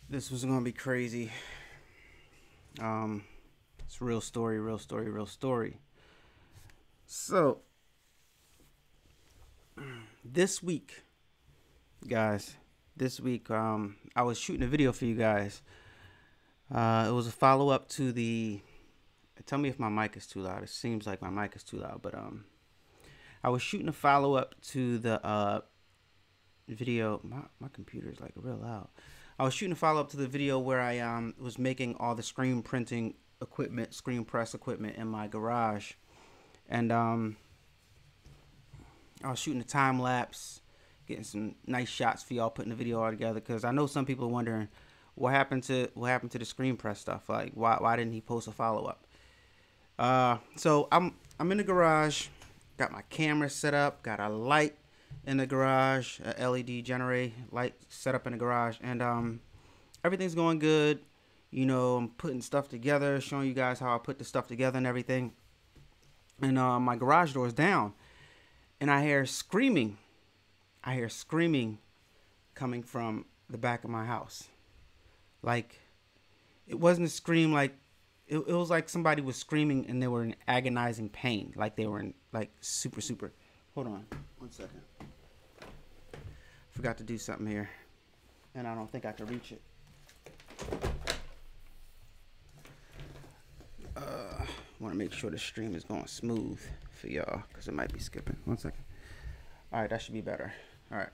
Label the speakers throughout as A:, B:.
A: This was gonna be crazy. It's real story, real story, real story. So this week, guys, this week, I was shooting a video for you guys. It was a follow up to the. Tell me if my mic is too loud. It seems like my mic is too loud, but I was shooting a follow up to the video. My computer is like real loud. I was shooting a follow up to the video where I was making all the screen printing equipment, screen press equipment in my garage, and I was shooting a time lapse, getting some nice shots for y'all, putting the video all together. Because I know some people are wondering what happened to the screen press stuff. Like why didn't he post a follow up? So I'm in the garage, got my camera set up, got a light in the garage, a LED generator light set up in the garage, and everything's going good. You know, I'm putting stuff together, showing you guys how I put the stuff together and everything. And my garage door is down, and I hear screaming. I hear screaming coming from the back of my house. Like, it wasn't a scream like, it was like somebody was screaming and they were in agonizing pain. Like they were in, like, super. Hold on 1 second. Forgot to do something here, and I don't think I can reach it. Want to make sure the stream is going smooth for y'all, because it might be skipping. 1 second. All right, that should be better. All right.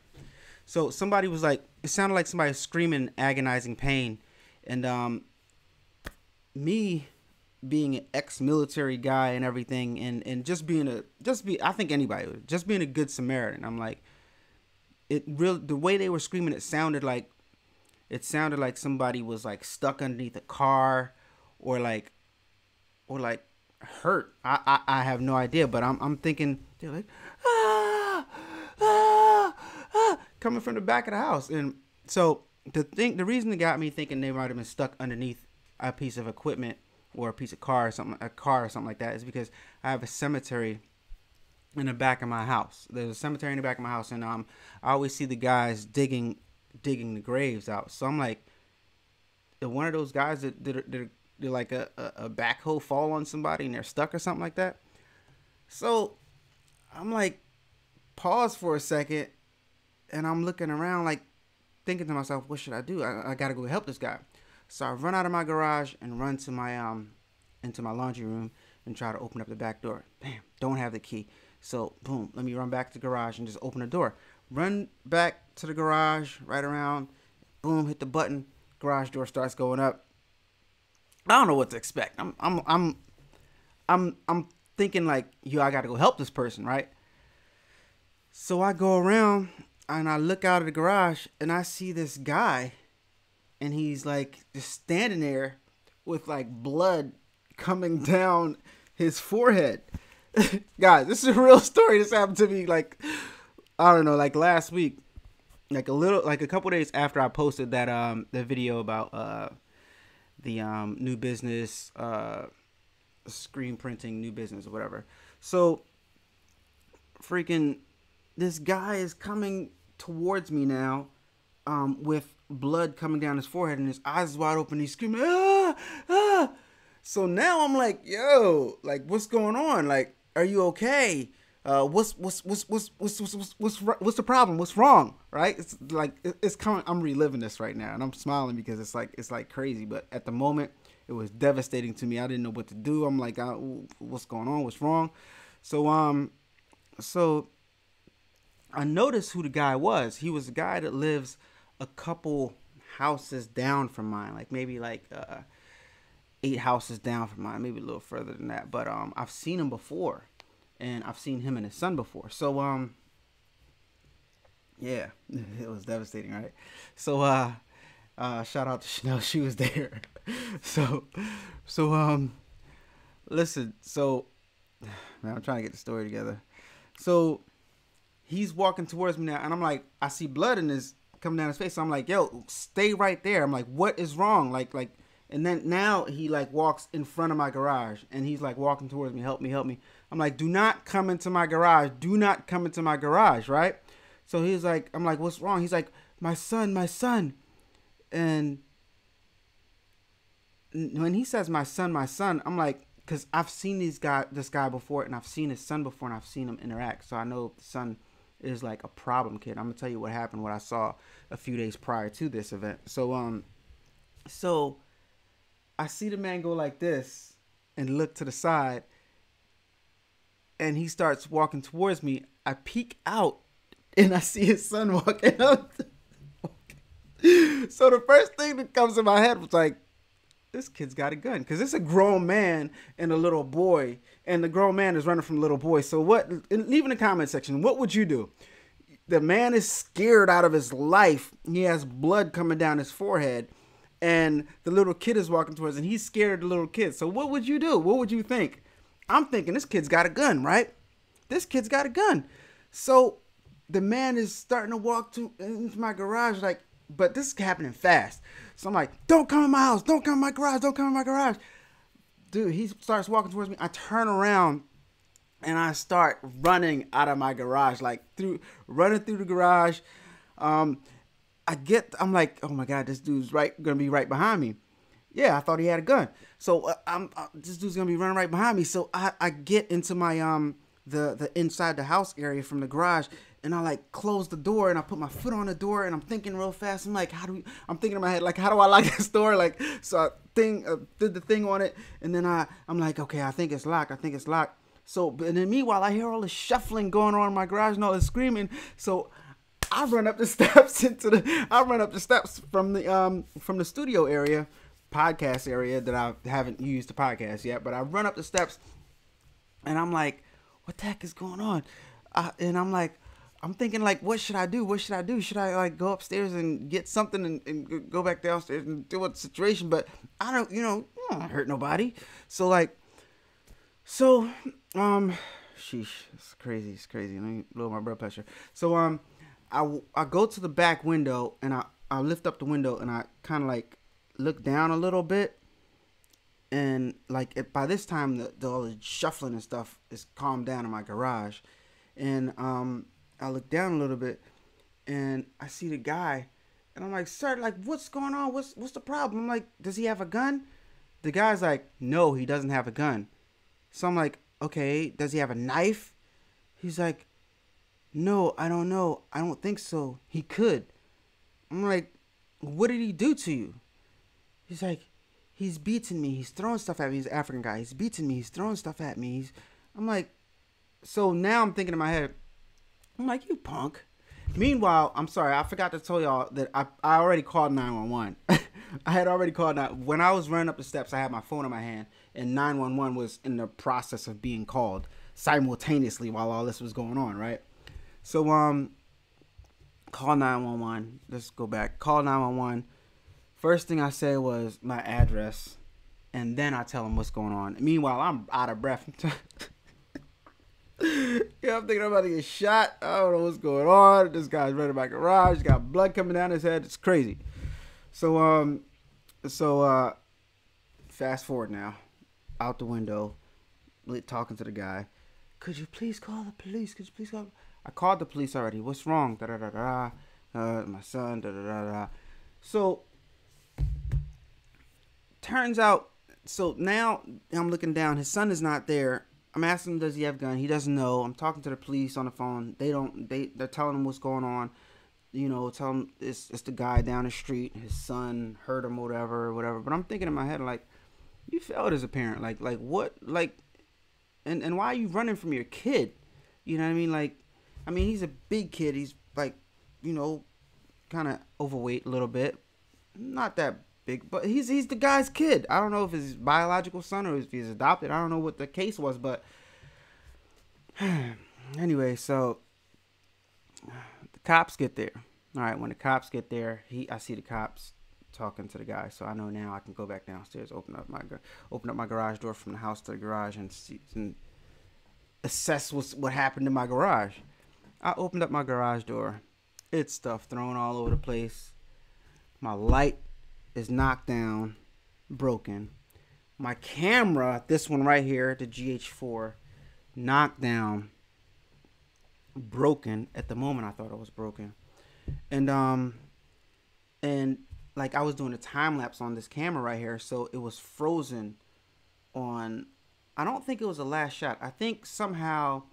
A: So somebody was like, it sounded like somebody was screaming agonizing pain, and me being an ex-military guy and everything, and I think anybody would, just being a good Samaritan. I'm like, the way they were screaming, it sounded like somebody was like stuck underneath a car, or like hurt. I have no idea, but I'm thinking they're like coming from the back of the house. And so the reason that got me thinking they might have been stuck underneath a piece of equipment or a piece of car or something like that is because I have a cemetery in the back of my house. There's a cemetery in the back of my house, and I always see the guys digging the graves out. So I'm like, one of those guys that did like a backhoe fall on somebody and they're stuck or something like that. So I'm like, pause for a second, and I'm looking around, like, thinking to myself, what should I do? I gotta go help this guy. So I run out of my garage and run to my into my laundry room and try to open up the back door. Bam, don't have the key. So boom, let me run back to the garage and just open the door. Run back to the garage, right around, boom, hit the button. Garage door starts going up. I don't know what to expect. I'm thinking like, yo, I gotta go help this person, right? So I go around and I look out of the garage and I see this guy, and he's like just standing there with like blood coming down his forehead. Guys, this is a real story. This happened to me like, I don't know, like last week, like a couple days after I posted that the video about the new business, screen printing new business or whatever. So freaking this guy is coming towards me now, with blood coming down his forehead, and his eyes is wide open. He's screaming, ah, ah. So now I'm like, yo, like, what's going on? Like, are you okay? What's the problem? What's wrong? Right? It's like, it's coming. I'm reliving this right now, and I'm smiling because it's like crazy. But at the moment, it was devastating to me. I didn't know what to do. I'm like, what's going on? What's wrong? So I noticed who the guy was. He was a guy that lives a couple houses down from mine, like maybe 8 houses down from mine, maybe a little further than that. But I've seen him before, and I've seen him and his son before. So yeah, it was devastating, right? So shout out to Chanel, she was there. so listen, so man, I'm trying to get the story together. So he's walking towards me now, and I'm like, I see blood coming down his face. So I'm like, yo, stay right there. I'm like, what is wrong? Like, and then now he like walks in front of my garage, and he's like walking towards me, help me. I'm like, do not come into my garage. Do not come into my garage, right? So he's like, I'm like, what's wrong? He's like, my son. And when he says my son, I'm like, because I've seen this guy before, and I've seen his son before, and I've seen him interact. So I know the son is like a problem kid. I'm gonna tell you what happened, what I saw a few days prior to this event. So I see the man go like this and look to the side, and he starts walking towards me. I peek out, and I see his son walking up. So the first thing that comes in my head was like, this kid's got a gun, because it's a grown man and a little boy, and the grown man is running from the little boy. So what? Leave in the comment section, what would you do? The man is scared out of his life. He has blood coming down his forehead, and the little kid is walking towards, and he's scared of the little kid. So what would you do? What would you think? I'm thinking this kid's got a gun, right? This kid's got a gun. So the man is starting to walk into my garage, like, but this is happening fast. So I'm like, don't come in my house. Don't come in my garage. Don't come in my garage. Dude, he starts walking towards me. I turn around and I start running out of my garage, like running through the garage. I'm like, oh my God, this dude's gonna be right behind me. Yeah, I thought he had a gun. So this dude's gonna be running right behind me. So I get into my the inside the house area from the garage, and I like close the door, and I put my foot on the door, and I'm thinking real fast. I'm like, I'm thinking in my head, like, how do I lock this door? Like, so I did the thing on it, and then I'm like, okay, I think it's locked. So, and then meanwhile, I hear all the shuffling going on in my garage and all the screaming. So I run up the steps from the studio area, podcast area that I haven't used to podcast yet, but I run up the steps, and I'm like, what the heck is going on? And I'm thinking, like, what should I do? Should I like go upstairs and get something and go back downstairs and deal with the situation? But I don't hurt nobody. Sheesh, it's crazy. Let me lower my blood pressure. So I go to the back window, and I lift up the window, and I kind of like look down a little bit, and like by this time all the shuffling and stuff is calmed down in my garage, and I look down a little bit, and I see the guy, and I'm like, sir, like, what's going on? What's the problem? I'm like, does he have a gun? The guy's like, no, he doesn't have a gun. So I'm like, okay, does he have a knife? He's like, no, I don't know. I don't think so. He could. I'm like, what did he do to you? He's like, he's beating me. He's throwing stuff at me. He's an African guy. He's beating me. He's throwing stuff at me. I'm like, so now I'm thinking in my head, I'm like, you punk. Meanwhile, I'm sorry, I forgot to tell y'all that I already called 911. I had already called when I was running up the steps, I had my phone in my hand, and 911 was in the process of being called simultaneously while all this was going on, right? So, call 911. Let's go back. Call 911. First thing I say was my address, and then I tell them what's going on. Meanwhile, I'm out of breath. Yeah, I'm thinking I'm about to get shot. I don't know what's going on. This guy's running my garage. He's got blood coming down his head. It's crazy. So fast forward now, out the window, talking to the guy. Could you please call the police? I called the police already. What's wrong? Da da da da. My son. Da da da da. So turns out. So now I'm looking down. His son is not there. I'm asking him, does he have a gun? He doesn't know. I'm talking to the police on the phone. They're telling him what's going on. Tell him it's the guy down the street. His son hurt him, whatever. But I'm thinking in my head, like, you failed as a parent. Like what? Like, and why are you running from your kid? You know what I mean? Like, I mean, he's a big kid. He's like, kind of overweight a little bit. Not that big, but he's the guy's kid. I don't know if it's his biological son or if he's adopted. I don't know what the case was, but anyway, so the cops get there. All right, when the cops get there, I see the cops talking to the guy, so I know now I can go back downstairs, open up my garage door from the house to the garage, and see and assess what happened in my garage. I opened up my garage door. It's stuff thrown all over the place. My light is knocked down, broken. My camera, this one right here, the GH4, knocked down, broken. At the moment, I thought it was broken, and like I was doing a time lapse on this camera right here, so it was frozen on. I don't think it was the last shot. I think somehow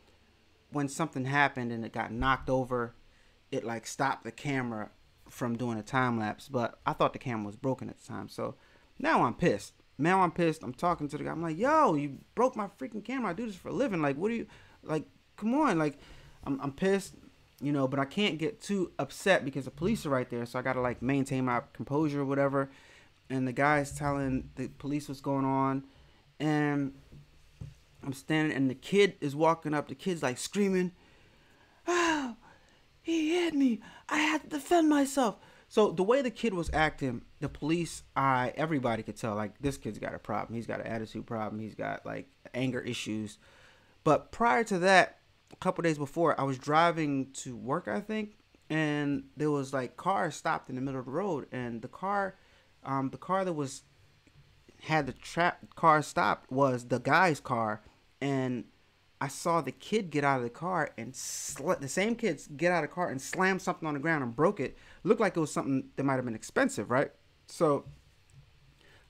A: when something happened and it got knocked over, it like stopped the camera from doing a time lapse. But I thought the camera was broken at the time, so now I'm pissed. Now I'm pissed. I'm talking to the guy. I'm like, "Yo, you broke my freaking camera. I do this for a living. Like, what do you like? Come on, like." I'm pissed, you know, but I can't get too upset because the police are right there, so I gotta like maintain my composure or whatever. And the guy's telling the police what's going on, and I'm standing, and the kid is walking up. The kid's like screaming, "Oh, he hit me! I had to defend myself." So the way the kid was acting, the police, everybody could tell like this kid's got a problem. He's got an attitude problem. He's got like anger issues. But prior to that, a couple days before, I was driving to work, I think, and there was like cars stopped in the middle of the road, and the car that was had the car stopped was the guy's car, and I saw the kid get out of the car and the same kids get out of the car and slam something on the ground and broke it. Looked like it was something that might have been expensive, right? So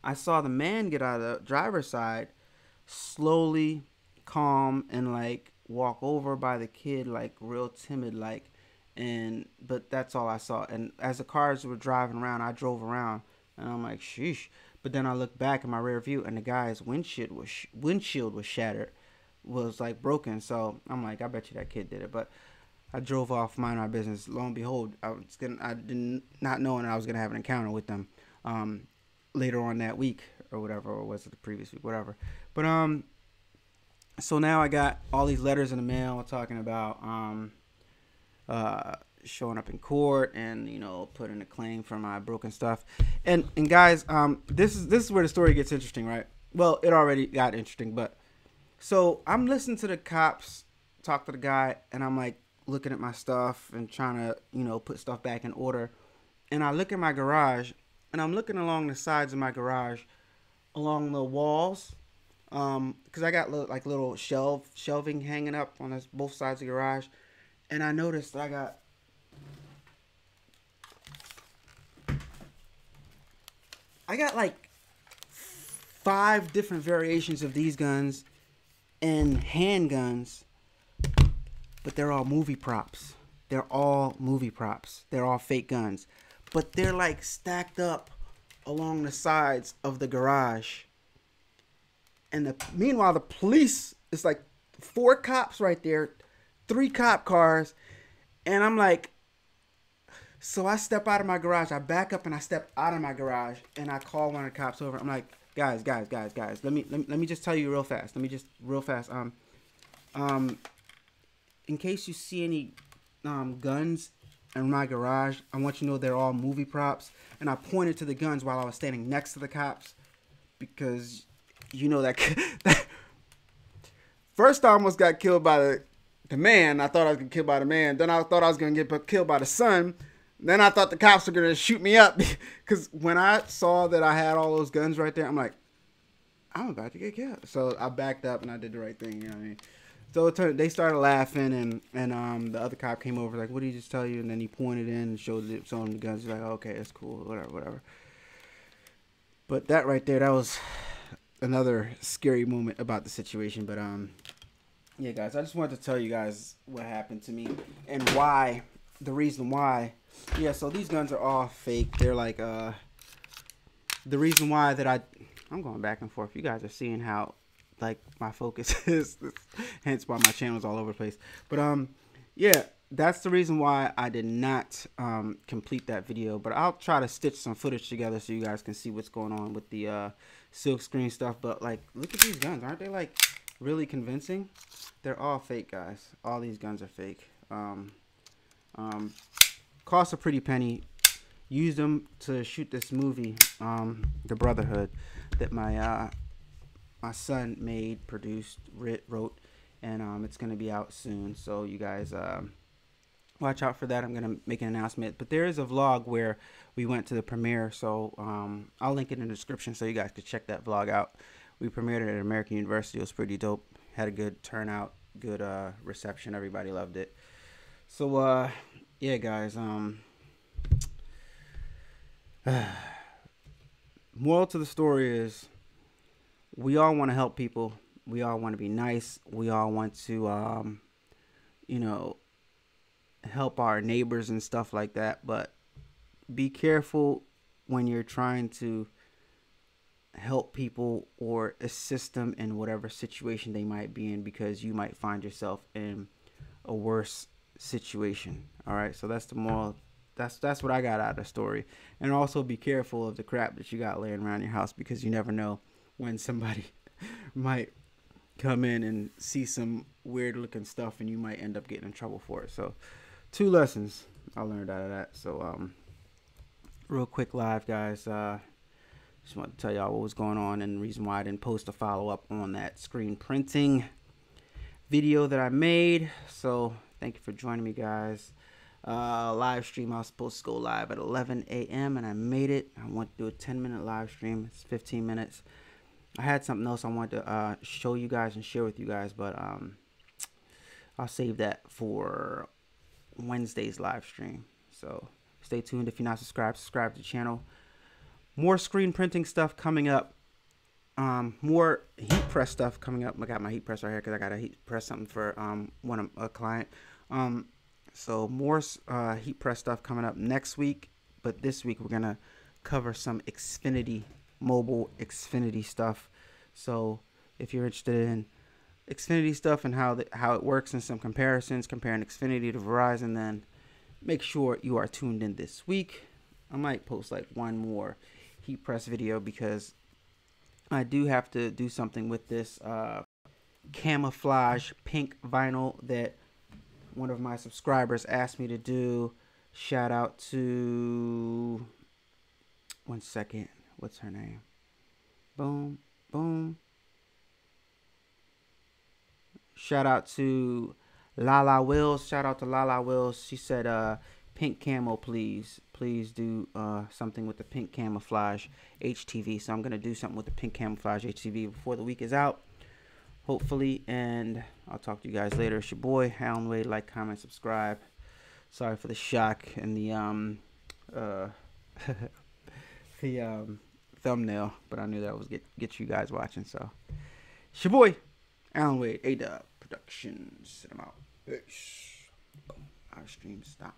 A: I saw the man get out of the driver's side, slowly, calm, and like walk over by the kid like real timid like, and but that's all I saw. And as the cars were driving around, I drove around and I'm like, sheesh. But then I looked back in my rear view and the guy's windshield was shattered, was like broken. So I'm like, I bet you that kid did it. But I drove off, mind my business. Lo and behold, I did not knowing I was gonna have an encounter with them later on that week or whatever, or was it the previous week, whatever. But so now I got all these letters in the mail talking about showing up in court and, you know, putting a claim for my broken stuff. And guys, this is where the story gets interesting, right? Well, it already got interesting, but so I'm listening to the cops talk to the guy, and I'm like looking at my stuff and trying to, you know, put stuff back in order. And I look at my garage, and I'm looking along the sides of my garage, along the walls, because I got little shelving hanging up on both sides of the garage, and I noticed I got like 5 different variations of these guns and handguns, but they're all movie props. They're all movie props. They're all fake guns, but they're like stacked up along the sides of the garage. And meanwhile, the police, it's like 4 cops right there, 3 cop cars. And I'm like, so I step out of my garage. I back up and I step out of my garage and I call one of the cops over. I'm like, guys. Let me just tell you real fast. In case you see any guns in my garage, I want you to know they're all movie props. And I pointed to the guns while I was standing next to the cops because, you know, that first I almost got killed by the man. I thought I was going to get killed by the man. Then I thought I was going to get killed by the son. Then I thought the cops were going to shoot me up. Because when I saw that I had all those guns right there, I'm like, I'm about to get killed. So I backed up and I did the right thing. You know what I mean? So they started laughing, and the other cop came over, like, what did he just tell you? And then he pointed in and showed him the guns. He's like, okay, that's cool, whatever. But that right there, that was another scary moment about the situation. But yeah, guys, I just wanted to tell you guys what happened to me and why, the reason why. Yeah, so these guns are all fake. They're like the reason why that I'm going back and forth. You guys are seeing how like my focus is, hence why my channel's all over the place. But yeah, that's the reason why I did not complete that video. But I'll try to stitch some footage together so you guys can see what's going on with the silk screen stuff. But like, look at these guns. Aren't they like really convincing? They're all fake, guys. All these guns are fake. Cost a pretty penny. Used them to shoot this movie, The Brotherhood, that my son made, produced, wrote, and it's gonna be out soon. So you guys watch out for that. I'm gonna make an announcement. But there is a vlog where we went to the premiere, so I'll link it in the description so you guys could check that vlog out. We premiered it at American University. It was pretty dope. Had a good turnout, good reception. Everybody loved it. So yeah, guys. Moral to the story is we all want to help people. We all want to be nice. We all want to, you know, help our neighbors and stuff like that. But be careful when you're trying to help people or assist them in whatever situation they might be in, because you might find yourself in a worse situation. All right, so that's the moral. That's what I got out of the story. And also be careful of the crap that you got laying around your house, because you never know when somebody might come in and see some weird looking stuff and you might end up getting in trouble for it. So 2 lessons I learned out of that. So real quick live, guys. Just want to tell y'all what was going on and the reason why I didn't post a follow-up on that screen printing video that I made. So thank you for joining me, guys. Live stream, I was supposed to go live at 11 a.m. and I made it. I want to do a 10-minute live stream. It's 15 minutes. I had something else I wanted to show you guys and share with you guys, but I'll save that for Wednesday's live stream. So stay tuned. If you're not subscribed, subscribe to the channel. More screen printing stuff coming up. More heat press stuff coming up. I got my heat press right here because I got to heat press something for a client. So more heat press stuff coming up next week. But this week we're going to cover some Xfinity, mobile Xfinity stuff. So if you're interested in Xfinity stuff and how it works and some comparisons, comparing Xfinity to Verizon, then make sure you are tuned in this week. I might post like one more heat press video because I do have to do something with this camouflage pink vinyl that one of my subscribers asked me to do. Shout out to, one second, what's her name? Boom, boom. Shout out to Lala Wills. Shout out to Lala Wills. She said, pink camo, please. Please do something with the pink camouflage HTV. So I'm going to do something with the pink camouflage HTV before the week is out, hopefully. And I'll talk to you guys later. It's your boy, Allan Wade. Like, comment, subscribe. Sorry for the shock and the thumbnail, but I knew that was get you guys watching. So it's your boy, Allan Wade, A-Dubb Productions. I'm out. Peace. Our stream stop.